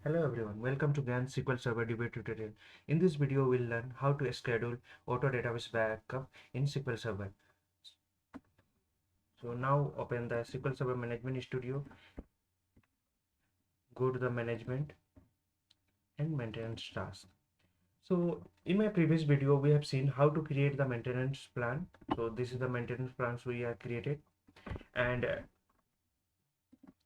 Hello everyone, welcome to SQL Server Debate tutorial. In this video, we'll learn how to schedule auto database backup in SQL Server. So now open the SQL Server Management Studio, go to the Management and Maintenance Task. So in my previous video, we have seen how to create the maintenance plan. So this is the maintenance plans we have created, and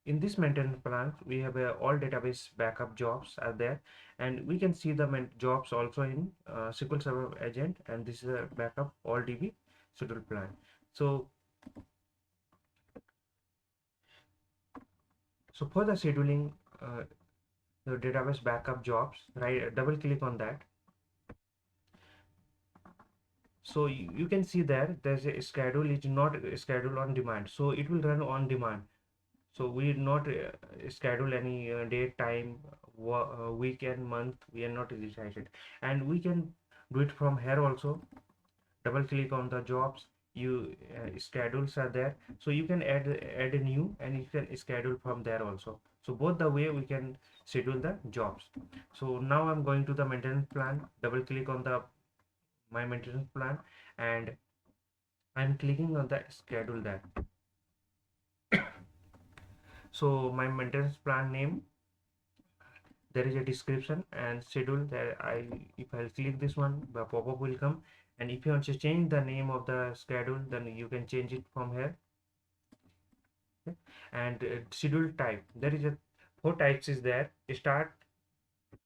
in this maintenance plan we have all database backup jobs are there, and we can see the jobs also in SQL Server agent, and this is a backup all DB schedule plan. So for the scheduling the database backup jobs, right, double click on that. So you can see there there's a schedule is not schedule on demand, so it will run on demand. So we not schedule any date, time, weekend, month. We are not decided, and we can do it from here also. Double click on the jobs. You schedules are there, so you can add a new, and you can schedule from there also. So both the way we can schedule the jobs. So now I'm going to the maintenance plan. Double click on the my maintenance plan, and I'm clicking on the schedule that. So my maintenance plan name, there is a description and schedule there. If I click this one, the pop-up will come, and if you want to change the name of the schedule, then you can change it from here. Okay. And schedule type, there is a 4 types is there. Start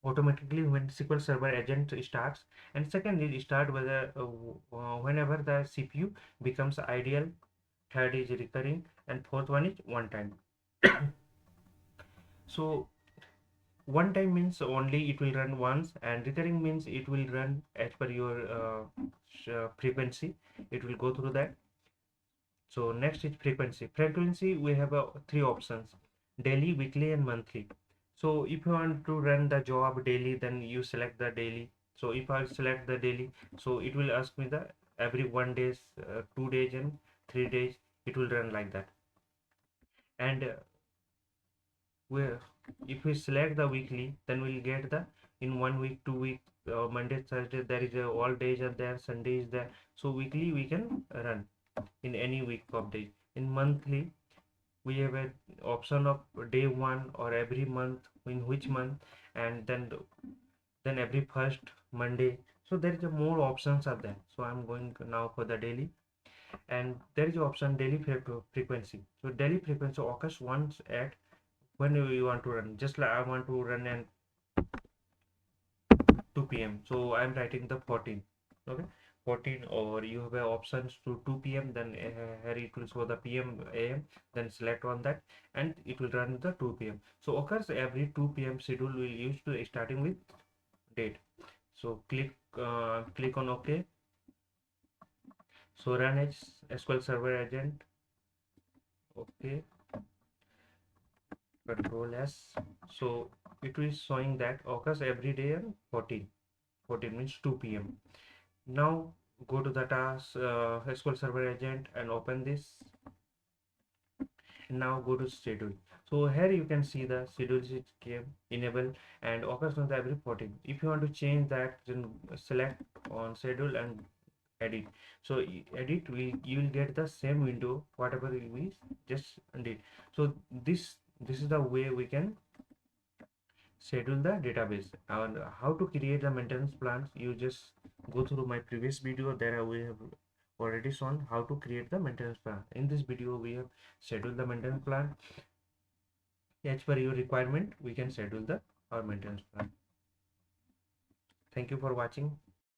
automatically when SQL Server agent starts, and second is start whether whenever the CPU becomes ideal, third is recurring, and fourth one is one time. So one time means only it will run once, and recurring means it will run as per your frequency. It will go through that. So next is frequency. We have three options: daily, weekly, and monthly. So if you want to run the job daily, then you select the daily. So if I select the daily, so it will ask me the every 1 days, 2 days, and 3 days it will run like that. And where if we select the weekly, then we'll get the in 1 week, 2 week, Monday, Thursday, there is all days are there, Sunday is there. So weekly we can run in any week of days. In monthly, we have an option of day one or every month, in which month, and then every first Monday. So there is a more options are there. So I'm going now for the daily, and there is option daily frequency. So daily frequency occurs once at when you want to run. Just like I want to run at 2 p.m. So I'm writing the 14. Okay, 14, or you have options to 2 p.m. Then here it will show the p.m. a.m. Then select on that, and it will run the 2 p.m. So occurs every 2 p.m. schedule will use to starting with date. So click on OK. So run as SQL Server agent. Okay. Control S. So it is showing that occurs every day on 14. 14 means 2 p.m. Now go to the task SQL Server agent and open this. And now go to schedule. So here you can see the schedule came enable and occurs on the every 14. If you want to change that, then select on schedule and edit. So edit, you will get the same window whatever we just did. So this is the way we can schedule the database. And how to create the maintenance plans, you just go through my previous video. There we have already shown how to create the maintenance plan. In this video we have scheduled the maintenance plan as per your requirement. We can schedule the our maintenance plan. Thank you for watching.